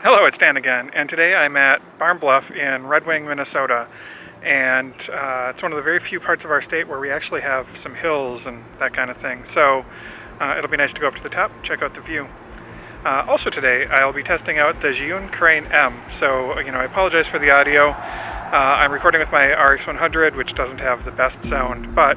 Hello, it's Dan again, and today I'm at Bluff in Red Wing, Minnesota, and it's one of the very few parts of our state where we actually have some hills and that kind of thing, so it'll be nice to go up to the top, check out the view. Also today, I'll be testing out the Zhiyun Crane M, so I apologize for the audio. I'm recording with my RX100, which doesn't have the best sound, but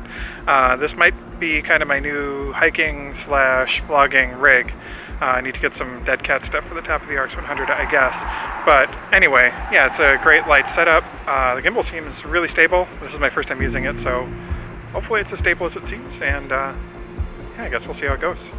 this might be kind of my new hiking / vlogging rig. I need to get some dead cat stuff for the top of the RX100, I guess. But anyway, yeah, it's a great light setup. The gimbal seems really stable. This is my first time using it, so hopefully it's as stable as it seems. And yeah, I guess we'll see how it goes.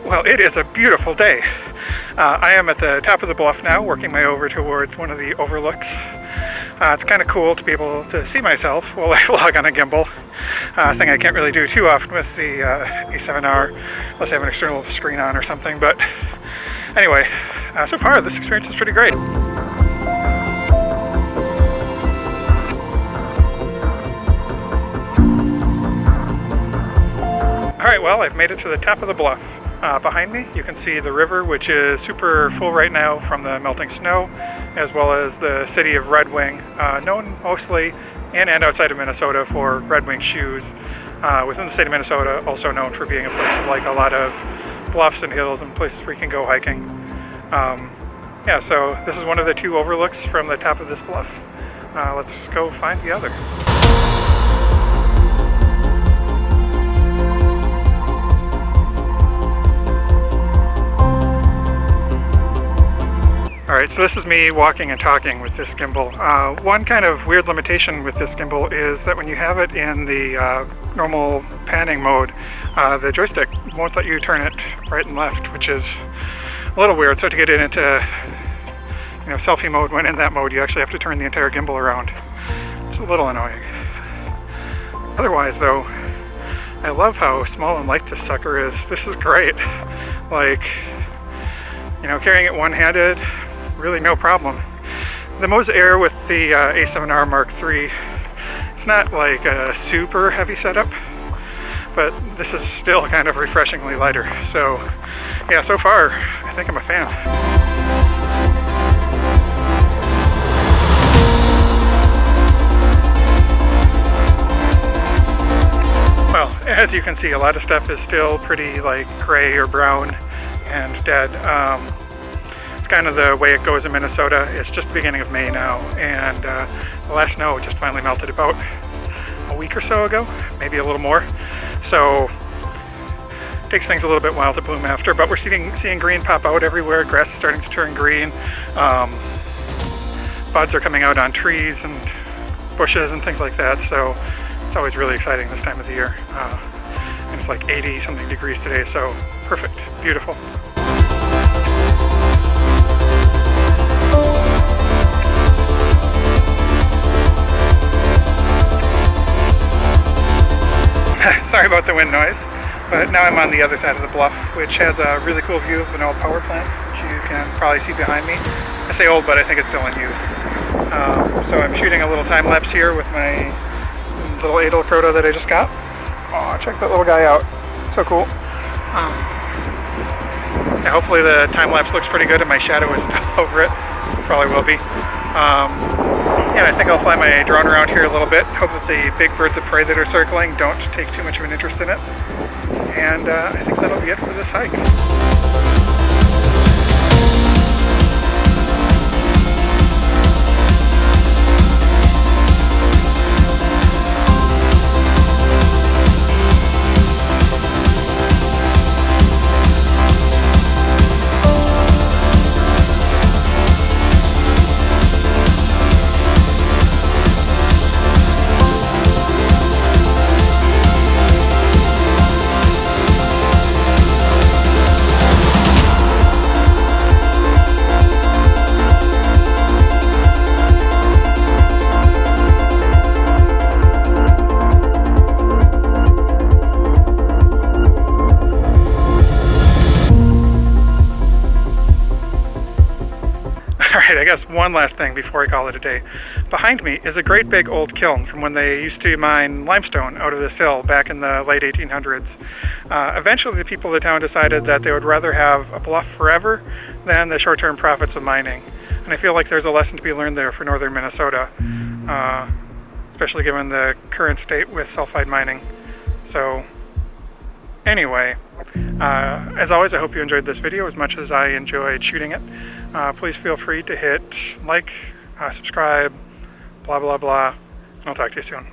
Well, it is a beautiful day. I am at the top of the bluff now, working my way over toward one of the overlooks. It's kind of cool to be able to see myself while I vlog on a gimbal. Thing I can't really do too often with the A7R, unless I have an external screen on or something. But anyway, so far this experience is pretty great. Alright, well, I've made it to the top of the bluff. Behind me, you can see the river, which is super full right now from the melting snow, as well as the city of Red Wing, known mostly in and outside of Minnesota for Red Wing shoes. Within the state of Minnesota, also known for being a place with like a lot of bluffs and hills and places where you can go hiking. Yeah, so this is one of the two overlooks from the top of this bluff. Let's go find the other. Alright, so this is me walking and talking with this gimbal. One kind of weird limitation with this gimbal is that when you have it in the normal panning mode, the joystick won't let you turn it right and left, which is a little weird. So to get it into selfie mode, when in that mode, you actually have to turn the entire gimbal around. It's a little annoying. Otherwise though, I love how small and light this sucker is. This is great. Like, carrying it one-handed, really no problem. The Mo's Air with the A7R Mark III, it's not like a super heavy setup, but this is still kind of refreshingly lighter. So yeah, so far I think I'm a fan. Well, as you can see, a lot of stuff is still pretty like gray or brown and dead. Kind of the way it goes in Minnesota. It's just the beginning of May now, and the last snow just finally melted about a week or so ago, maybe a little more. So it takes things a little bit while to bloom after, but we're seeing green pop out everywhere. Grass is starting to turn green. Buds are coming out on trees and bushes and things like that, so it's always really exciting this time of the year. And it's like 80 something degrees today, so perfect, beautiful. Sorry about the wind noise, but now I'm on the other side of the bluff, which has a really cool view of an old power plant, which you can probably see behind me. I say old, but I think it's still in use. So I'm shooting a little time lapse here with my little Adel Proto that I just got. Oh, check that little guy out. So cool. Yeah, hopefully the time lapse looks pretty good and my shadow isn't all over it. Probably will be. Yeah, I think I'll fly my drone around here a little bit. Hope that the big birds of prey that are circling don't take too much of an interest in it. And I think that'll be it for this hike. Alright, I guess one last thing before I call it a day. Behind me is a great big old kiln from when they used to mine limestone out of this hill back in the late 1800s. Eventually the people of the town decided that they would rather have a bluff forever than the short-term profits of mining. And I feel like there's a lesson to be learned there for northern Minnesota, especially given the current state with sulfide mining. So anyway, as always, I hope you enjoyed this video as much as I enjoyed shooting it. Please feel free to hit like, subscribe, blah blah blah, and I'll talk to you soon.